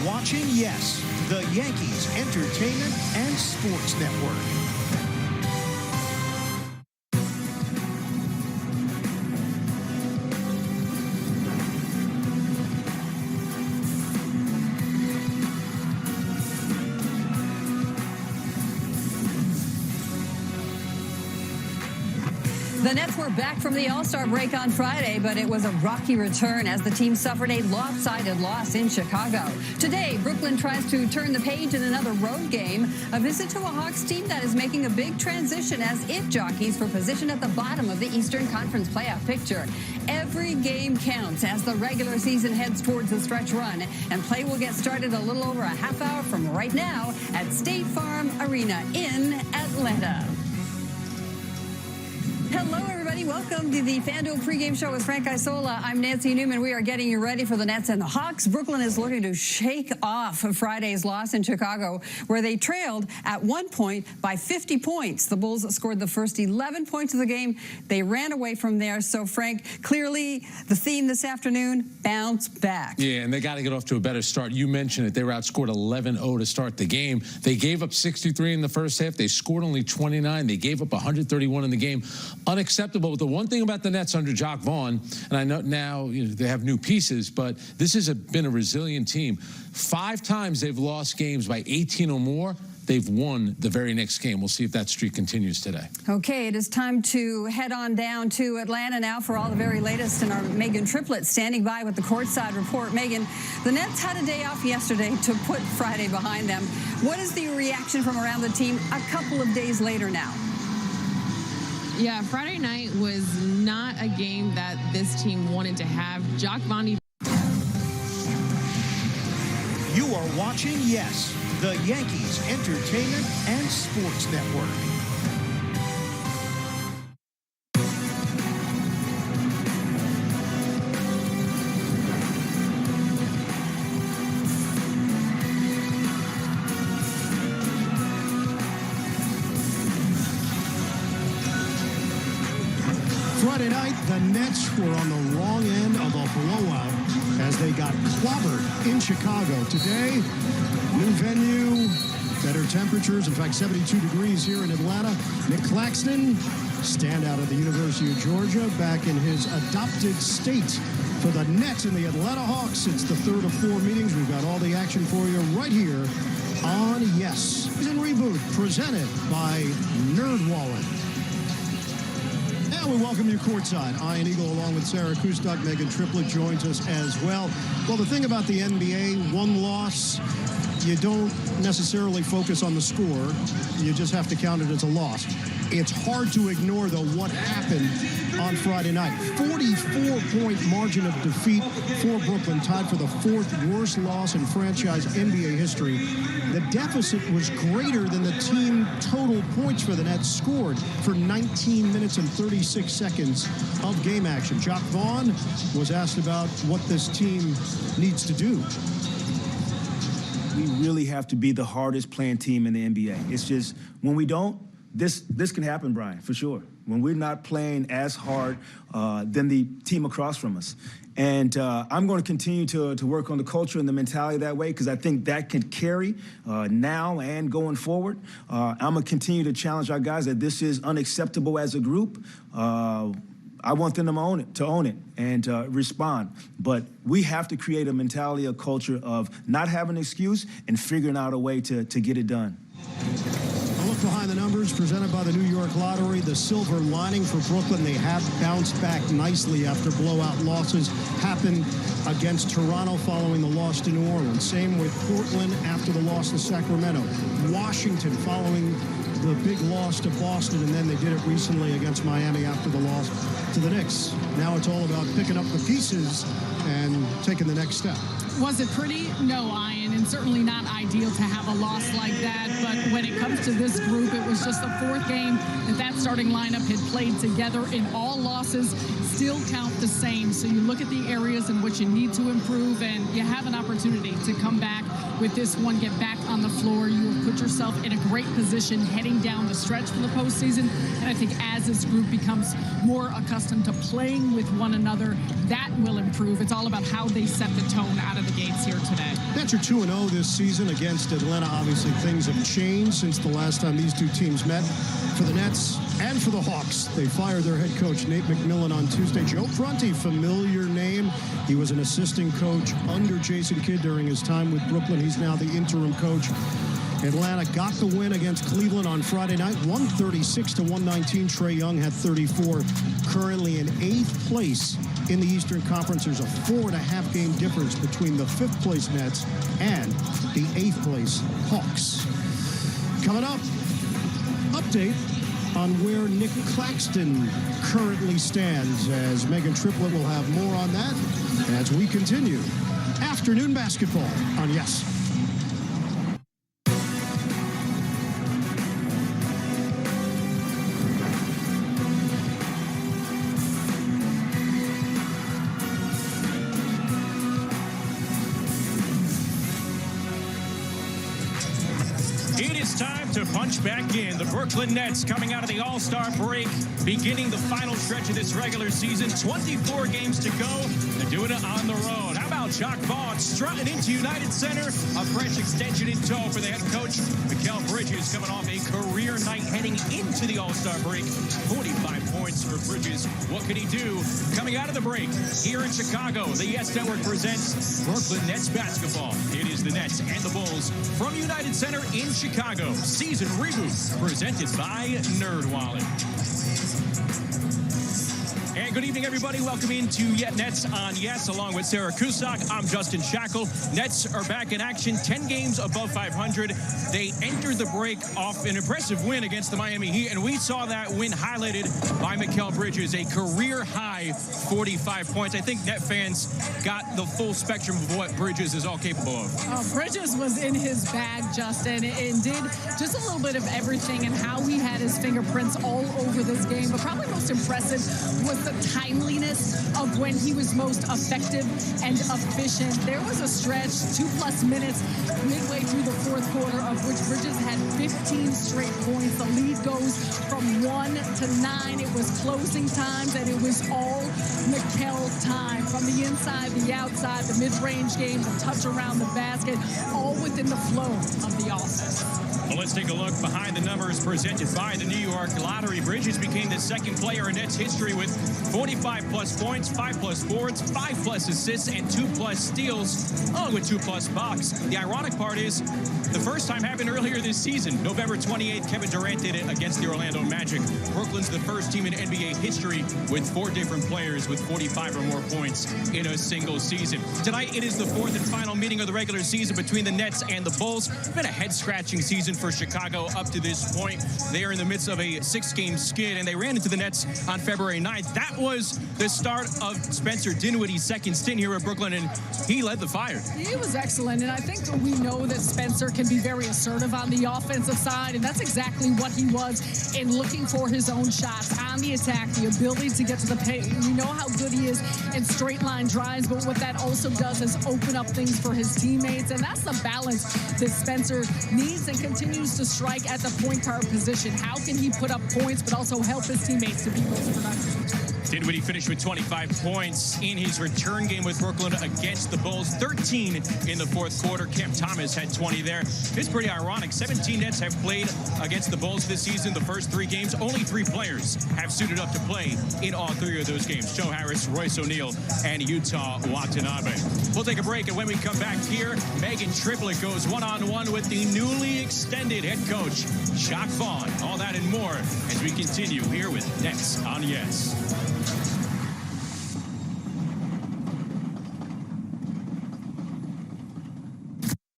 watching, yes, the Yankees Entertainment and Sports Network. The Nets were back from the All-Star break on Friday, but it was a rocky return as the team suffered a lopsided loss in Chicago. Today, Brooklyn tries to turn the page in another road game, a visit to a Hawks team that is making a big transition as it jockeys for position at the bottom of the Eastern Conference playoff picture. Every game counts as the regular season heads towards the stretch run, and play will get started a little over a half hour from right now at State Farm Arena in Atlanta. Hello, everybody. Welcome to the FanDuel pregame show with Frank Isola. I'm Nancy Newman. We are getting you ready for the Nets and the Hawks. Brooklyn is looking to shake off Friday's loss in Chicago, where they trailed at one point by 50 points. The Bulls scored the first 11 points of the game. They ran away from there. So, Frank, clearly the theme this afternoon, bounce back. Yeah, and they got to get off to a better start. You mentioned it. They were outscored 11-0 to start the game. They gave up 63 in the first half. They scored only 29. They gave up 131 in the game. Unacceptable. But the one thing about the Nets under Jacques Vaughn, and I know now they have new pieces, but this has been a resilient team. 5 times they've lost games by 18 or more. They've won the very next game. We'll see if that streak continues today. Okay, it is time to head on down to Atlanta now for all the very latest. And our Megan Triplett standing by with the courtside report. Megan, the Nets had a day off yesterday to put Friday behind them. What is the reaction from around the team a couple of days later now? Yeah, Friday night was not a game that this team wanted to have. Jacques Vaughn. You are watching, yes, the Yankees Entertainment and Sports Network. Friday night, the Nets were on the wrong end of a blowout as they got clobbered in Chicago. Today, new venue, better temperatures, in fact, 72 degrees here in Atlanta. Nick Claxton, standout of the University of Georgia, back in his adopted state. For the Nets and the Atlanta Hawks, it's the third of 4 meetings. We've got all the action for you right here on Yes. Season Reboot, presented by NerdWallet. We welcome you courtside. Ian Eagle along with Sarah Kustok. Megan Triplett joins us as well. Well, the thing about the NBA, one loss, you don't necessarily focus on the score. You just have to count it as a loss. It's hard to ignore, though, what happened on Friday night. 44-point margin of defeat for Brooklyn, tied for the 4th worst loss in franchise NBA history. The deficit was greater than the team total points for the Nets scored for 19 minutes and 36 seconds of game action. Jacques Vaughn was asked about what this team needs to do. We really have to be the hardest playing team in the NBA. It's just, when we don't, this can happen, Brian, for sure. When we're not playing as hard than the team across from us. And I'm going to continue to work on the culture and the mentality that way, because I think that can carry now and going forward. I'm going to continue to challenge our guys that this is unacceptable as a group. I want them to own it and respond. But we have to create a mentality, a culture of not having an excuse and figuring out a way to get it done. A look behind the numbers presented by the New York Lottery. The silver lining for Brooklyn, they have bounced back nicely after blowout losses happened against Toronto following the loss to New Orleans. Same with Portland after the loss to Sacramento. Washington following the big loss to Boston, and then they did it recently against Miami after the loss to the Knicks. Now it's all about picking up the pieces and taking the next step. Was it pretty? No, Ian, and certainly not ideal to have a loss like that. But when it comes to this group, it was just the 4th game that starting lineup had played together, and all losses still count the same. So you look at the areas in which you need to improve, and you have an opportunity to come back with this one, get back on the floor. You have put yourself in a great position heading down the stretch for the postseason. And I think as this group becomes more accustomed to playing with one another, that will improve. improve. It's all about how they set the tone out of the gates here today. Nets are 2-0 this season against Atlanta. Obviously, things have changed since the last time these two teams met. For the Nets and for the Hawks, they fired their head coach, Nate McMillan, on Tuesday. Joe Prunty, familiar name. He was an assistant coach under Jason Kidd during his time with Brooklyn. He's now the interim coach. Atlanta got the win against Cleveland on Friday night, 136-119. Trae Young had 34. Currently in 8th place in the Eastern Conference. There's a 4.5 game difference between the 5th place Nets and the 8th place Hawks. Coming up, update on where Nick Claxton currently stands, as Megan Triplett will have more on that as we continue afternoon basketball on Yes. To punch back in. The Brooklyn Nets coming out of the All-Star break, beginning the final stretch of this regular season. 24 games to go. They're doing it on the road. How about Jacques Vaughn strutting into United Center? A fresh extension in tow for the head coach. Mikal Bridges coming off a career night heading into the All-Star break. 45 points for Bridges. What could he do coming out of the break? Here in Chicago, the Yes Network presents Brooklyn Nets basketball. It is the Nets and the Bulls from United Center in Chicago. Season reboot presented by NerdWallet. And good evening, everybody. Welcome into Yet Nets on Yes, along with Sarah Cusack. I'm Justin Shackle. Nets are back in action, 10 games above 500. They entered the break off an impressive win against the Miami Heat, and we saw that win highlighted by Mikal Bridges, a career-high 45 points. I think Net fans got the full spectrum of what Bridges is all capable of. Bridges was in his bag, Justin, and did just a little bit of everything, and how he had his fingerprints all over this game. But probably most impressive was the timeliness of when he was most effective and efficient. There was a stretch, 2+ minutes midway through the fourth quarter, of which Bridges had 15 straight points. The lead goes from 1 to 9. It was closing times, and it was all Mikal time. From the inside, the outside, the mid-range game, the touch around the basket, all within the flow of the offense. Well, let's take a look behind the numbers presented by the New York Lottery. Bridges became the second player in Nets history with 45+ points, 5+ boards, 5+ assists, and 2+ steals, along with 2+ blocks. The ironic part is the first time happened earlier this season. November 28th, Kevin Durant did it against the Orlando Magic. Brooklyn's the first team in NBA history with 4 different players with 45 or more points in a single season. Tonight, it is the 4th and final meeting of the regular season between the Nets and the Bulls. It's been a head-scratching season for Chicago up to this point. They are in the midst of a 6-game skid, and they ran into the Nets on February 9th. That was the start of Spencer Dinwiddie's second stint here at Brooklyn, and he led the fire. He was excellent, and I think we know that Spencer can be very assertive on the offensive side, and that's exactly what he was in looking for his own shots on the attack, the ability to get to the paint. We know how good he is in straight line drives, but what that also does is open up things for his teammates, and that's the balance that Spencer needs and continues to strike at the point guard position. How can he put up points but also help his teammates to be most productive? Dinwiddie finished with 25 points in his return game with Brooklyn against the Bulls. 13 in the fourth quarter. Cam Thomas had 20 there. It's pretty ironic. 17 Nets have played against the Bulls this season. The first 3 games, only 3 players have suited up to play in all 3 of those games. Joe Harris, Royce O'Neal, and Yuta Watanabe. We'll take a break, and when we come back here, Megan Triplett goes one-on-one with the newly extended head coach, Jacques Vaughn. All that and more as we continue here with Nets on Yes.